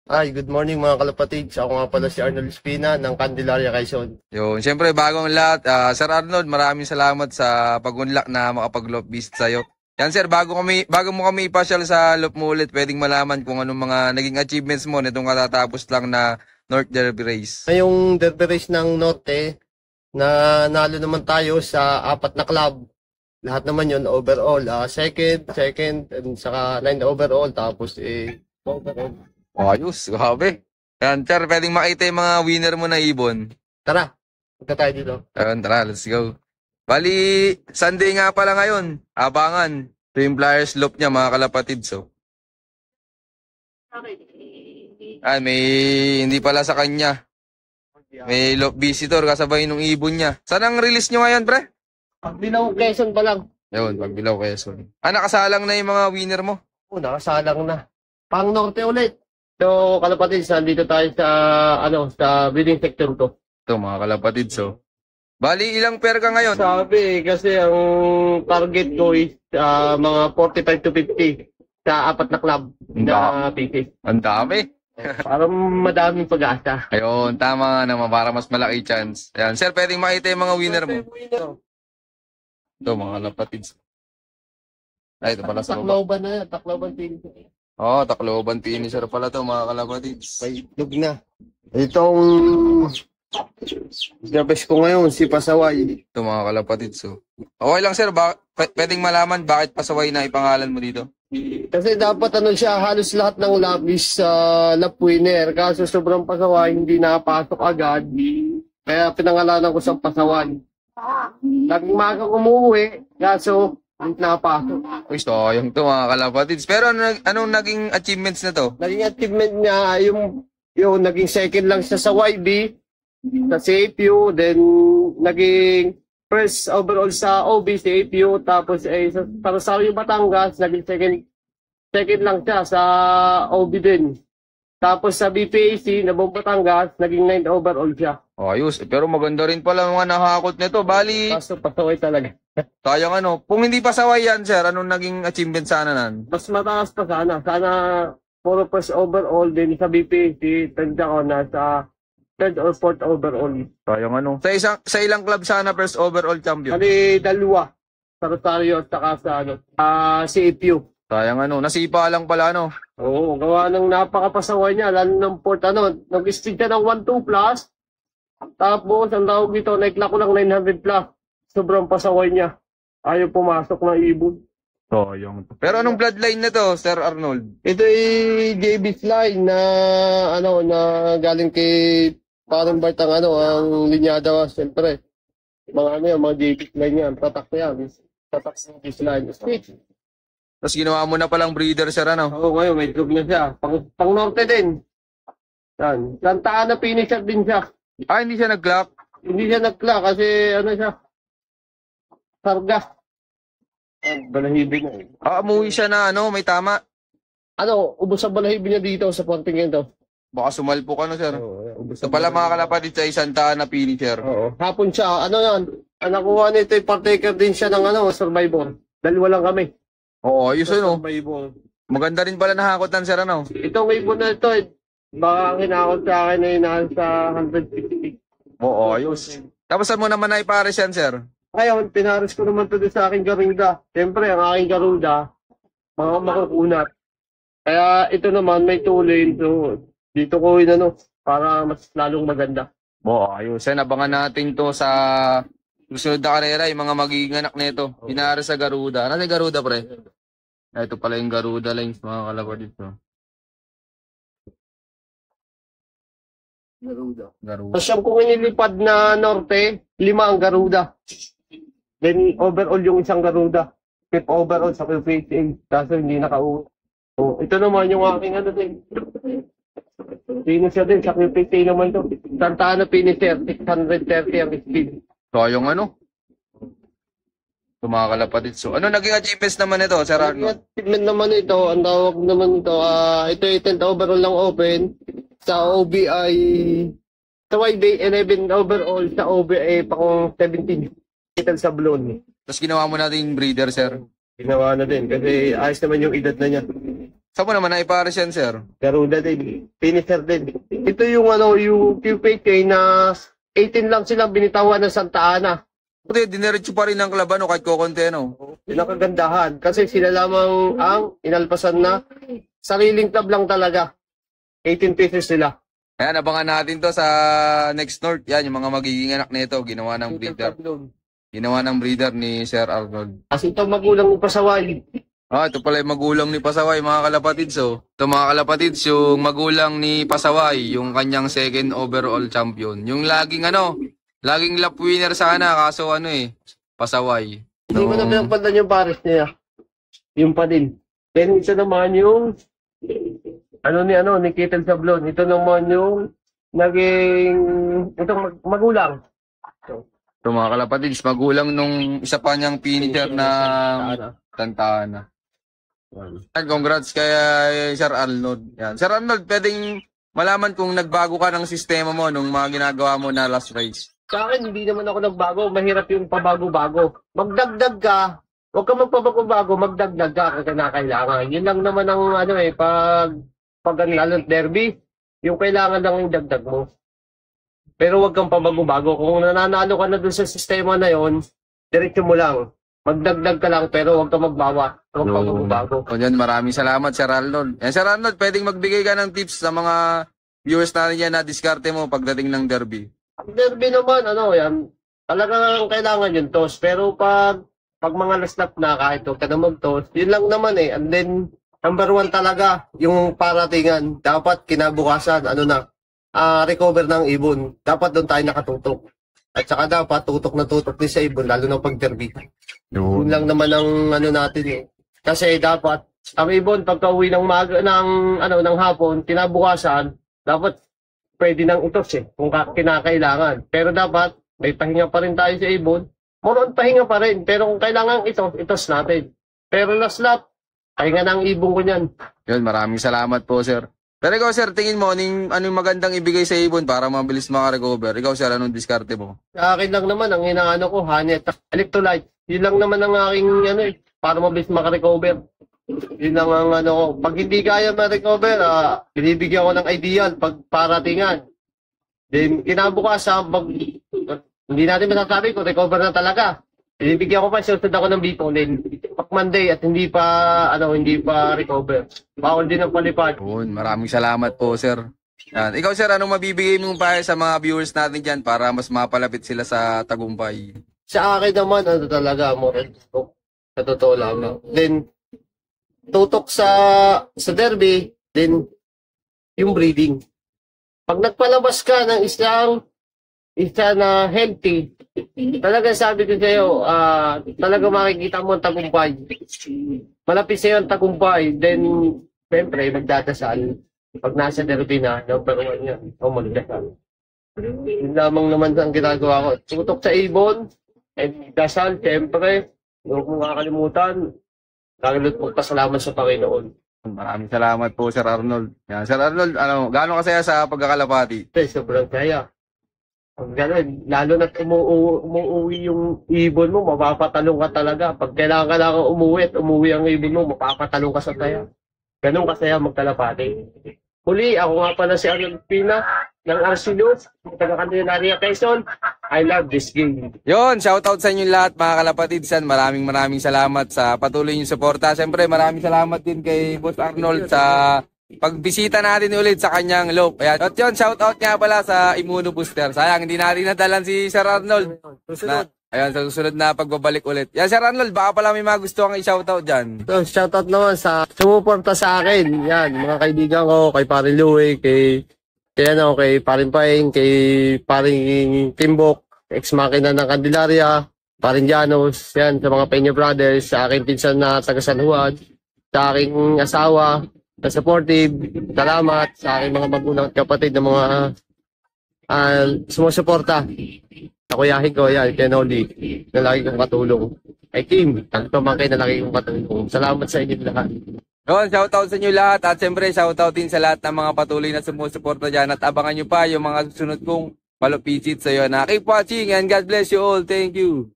Ay, good morning mga kalapatids. Ako nga pala si Arnold Espina ng Candelaria, Quezon. Yun, siyempre bagong lahat. Sir Arnold, maraming salamat sa pag-unlock na makapag-loop visit sa'yo. Yan sir, bago mo kami ipasyal sa loop mo ulit, pwedeng malaman kung anong mga naging achievements mo nitong katatapos lang na North Derby Race. Ngayong derby race ng Norte, na nalo naman tayo sa 4 na club. Lahat naman yun overall. Second, and saka 9 overall. Tapos overall. Ayos, grabe. Yan sir, pwedeng makita yung mga winner mo na ibon. Tara, punta tayo dito. Ayun, tara, let's go. Bali, Sunday nga pala ngayon. Abangan. Ito yung Flyers loop niya, mga kalapatids. So. May hindi pala sa kanya. May loop visitor kasabay nung ibon niya. Saan ang release nyo ngayon, pre? Pagbilaw Quezon pa lang. Yun, Pagbilaw, Quezon. Nakasalang na yung mga winner mo? Nakasalang na. Pang Norte ulit. So, kalapatids, nandito tayo sa, sa bidding sector to. Ito, mga kalapatids. So. Bali, ilang pair ka ngayon? Sabi, kasi ang target ko is mga 45 to 50 sa 4 na club na pieces. Ang dami. Para madaming pag-asa. Ayun, tama nga naman, para mas malaki chance. Ayan, sir, pwedeng makita yung mga winner mo. Ito, mga kalapatids. Ay, ito pala sa baba. Tacloban na yan, Tacloban finisher. Oo, Tacloban finisher pala to, mga kalapatids. May itlog na. Itong the best ko ngayon, si Pasaway. Ito, mga kalapatids. So. Okay lang, sir, pwedeng malaman bakit Pasaway na ipangalan mo dito? Kasi dapat siya, halos lahat ng lap is lap winner. Kaso sobrang Pasaway, hindi nakapasok agad. Kaya pinangalanan ko sa Pasaway. Nagmaga umuwi, kaso hindi nakapasok. Uy, sayang to, mga kalapatids. Pero anong naging achievements na to? Naging achievement niya, yung naging second lang siya sa YB, sa CAPU, then naging first overall sa OB, CAPU, tapos sa Rosario, Batangas, naging second lang siya sa OB din. Tapos sa BPAC, na Batangas, naging 9 overall siya. Ayos, pero maganda rin pala mga nakakot nito. Bali, Kaso pasaway talaga. sayang ano. Kung hindi pasaway yan, sir, anong naging achievement sana nan? Mas mataas pa sana. Sana puro first overall din sa BPAC, tanda ko na sa third or fourth overall. Sayang ano. Sa ilang club sana first overall champion? Kali dalawa. Sa Rosario at saka sa CAPU. Sayang ano. Nasipa lang pala ano. Oo, gawa ng napakapasaway niya. Lalo ng fourth nag-speed siya ng 1-2 plus. Tapos, ang tawag dito, naikla ko lang 900 plus. Sobrang pasaway niya. Ayaw pumasok ng ibon. Sayang. Pero anong bloodline na to, Sir Arnold? Ito ay JB's line na, na galing kay parang Bart ang linyada, siyempre. Mga JB's line yan. Tatak na yan. Tatak sa JB's line. Speed. Tapos ginawa mo na palang breeder, sir, ano? Oo, ngayon, may drug na siya. Pang norte din. Yan. Lantaan na finisher din siya. Hindi siya nag-clock? Hindi siya nag-clock kasi siya. Sarga. Balahibi na eh. Umuwi siya na may tama. Ubos ang balahibi niya dito sa ponting ito. Baka sumalpok sir. Ubos Ito pala mga kalapatid sa isang taan na finisher. Oo. Hapon siya. Yan? Nakuha nito yung partaker din siya ng survivor. Dalawa lang kami. Oo, ayos Survivor. Maganda rin pala nahakotan, sir, ano? Itong ibon na ito, baka kinakot sa akin ay nasa 150. Oo, ayos. Tapos saan mo naman na ipares yan, sir? Ngayon, pinaris ko naman ito sa aking garuda. Siyempre, ang aking garuda, mga makukunat. Kaya ito naman, may tulin. So, dito ko para mas lalong maganda. Oo, ayos. Abangan natin to sa susunod na karera, yung mga magiging anak nito. Pinares sa Garuda. Ano yung Garuda, pre? Ito pala yung Garuda lines, mga kalapatid. Garuda. So, siyang kung inilipad na norte, 5 ang Garuda. Then, overall yung isang Garuda. 5 overall sa QPHA. Kaso hindi nakauwi. So, ito naman yung aking din. Finisher din sa QPHA naman to. Santana finisher, 630 ang speed. Sayang Ito mga kalapatid. So, ano naging achievements naman ito, Sir Arnold? Achievement naman ito, ang tawag naman ito, ito ay 10 overall lang open. Sa OBI, sa YB 11 overall, sa OBI pa kung 17. Sa blown. Tapos ginawa mo natin breeder, sir. Ginawa na din kasi ayos naman yung edad na niya. Saan mo naman naipares yan, sir? Garuda din. Finisher din. Ito yung yung QPK na 18 lang silang binitawan ng Santa Ana. Buti, diniretso pa rin ng Klaban o kahit kukunti, no? Yun ang kagandahan. Kasi sila lamang ang inalpasan na sariling club lang talaga. 18 pesos sila. Ayan, abangan natin to sa Next North. Yan, yung mga magiging anak nito, ginawa ng breeder. Ginawa ng breeder ni Sir Arnold. Kasi ito magulang ng Pasaway. Ito pala yung magulang ni Pasaway, mga kalapatids. Oh. Ito mga kalapatids, yung magulang ni Pasaway, yung kanyang second overall champion. Yung laging lap winner sana, kaso Pasaway. Hindi ko na pinapantan yung pares niya. Yung pa din. Then isa naman yung ni Kittel Sablon. Ito naman yung itong magulang. Ito mga kalapatids, magulang nung isa pa niyang finisher na Santa Ana. Congrats kay Sir Arnold. Yan. Sir Arnold, pwedeng malaman kung nagbago ka ng sistema mo nung mga ginagawa mo na last race. Sa akin, hindi naman ako nagbago. Mahirap yung pabago-bago. Magdagdag ka. Huwag ka magpabago-bago. Magdagdag ka kung kailangan. Yun lang naman ang pag lalo derby, yung kailangan lang yung dagdag mo. Pero huwag kang pabago-bago. Kung nananalo ka na dun sa sistema na yon, diretso mo lang. Magdagdag ka lang pero huwag kang magbawa. Huwag kang pabago-bago. O yan, maraming salamat Sir Arnold. Yan, Sir Arnold, pwedeng magbigay ka ng tips sa mga viewers natin yan na diskarte mo pagdating ng derby. Ang derby naman, yan, talagang kailangan yung toss. Pero pag mga last lap na, kahit huwag ka na mag-toss, yun lang naman And then, number 1 talaga, yung paratingan. Dapat kinabukasan, recover ng ibon. Dapat doon tayo nakatutok. At saka dapat tutok na tutok din sa ibon, lalo na pag derby. Yun lang naman ang natin Kasi dapat, ang ibon, pagka uwi ng hapon, kinabukasan, dapat pwede nang itos kung kinakailangan. Pero dapat, may pahinga pa rin tayo sa ibon. Moron pahinga pa rin. Pero kung kailangan itos natin. Pero last lap, pahinga ng ibon ko niyan. Yun, maraming salamat po, sir. Pero ikaw, sir, tingin mo, anong magandang ibigay sa ibon para mabilis makarecover? Ikaw, sir, anong diskarte mo? Sa akin lang naman, ang hinaano ko, honey at electrolyte. Yun lang naman ang aking, para mabilis makarecover. Yun lang ang ko. Pag hindi kaya ma-recover, binibigyan ko ng ideal pag paratingan. Then, kinabukasan, hindi natin masasabi kung recover na talaga. Binibigyan ko pa, susunod ako ng bipolin. Pag Monday at hindi pa recover. Bawal din ang palipad. Maraming salamat po, sir. Yan. Ikaw, sir, anong mabibigay mong payo sa mga viewers natin dyan para mas mapalapit sila sa tagumpay? Sa akin naman, talaga, moral tutok. Sa totoo lang. Then, tutok sa derby, then, yung breeding. Pag nagpalabas ka ng isa na healthy, talaga sabi ko sa'yo, talaga makikita mo ang tagumpay. Malapit sa'yo ang tagumpay, then, siyempre, magdadasal. Pag nasa derby na, number 1 niya, magdasal. Yun lamang naman ang ginagawa ko. Tutok sa ibon, and dasal, siyempre, huwag mong kakalimutan, lalo magpasalamat sa Panginoon. Maraming salamat po, Sir Arnold. Yan. Sir Arnold, gaano kasaya sa pagkakalapati? Sobrang saya. Pag gano'n, lalo na umuwi yung ibon mo, mapapatalong ka talaga. Pag kailangan ka umuwi at umuwi ang ibon mo, mapapatalong ka sa taya. Ganun kasaya magkalapati. Huli, ako nga pala si Arnold Pina ng Arcelo, taga-Candelaria, Quezon. I love this game. Yon, shoutout sa inyo lahat mga kalapatidsan. Maraming salamat sa patuloy niyong suporta. Siyempre, maraming salamat din kay Boss Arnold sa pagbisita natin ulit sa kanyang loop. Ayan. At yun, shoutout nga pala sa Immuno Booster. Sayang, hindi natin nadalan si Sir Arnold. Ayun, sa susunod na pagbabalik ulit. Yan, Sir Arnold, baka pala may mga gusto kang i-shoutout dyan. So, shoutout naman sa sumuporta sa akin. Yan, mga kaibigan ko, kay Paring Louie, kay Paring Paing, kay Paring Timbok, ex-makina ng Candelaria, Paring Janos, yan, sa mga Peña Brothers, sa aking pinsan na taga San Juan, sa aking asawa, na supportive, salamat sa aking mga magulang at kapatid na mga sumusuporta. Sa kuyahin ko, yan, kay Noli, na lagi kong katulong. Kay Kim, pamangkin na lagi kong katulong. Salamat sa inyo lahat. Yun, shoutout sa inyo lahat at siyempre shoutout din sa lahat ng mga patuloy na sumusuporta dyan at abangan nyo pa yung mga susunod kong palupisit sa iyo na keep watching and God bless you all. Thank you.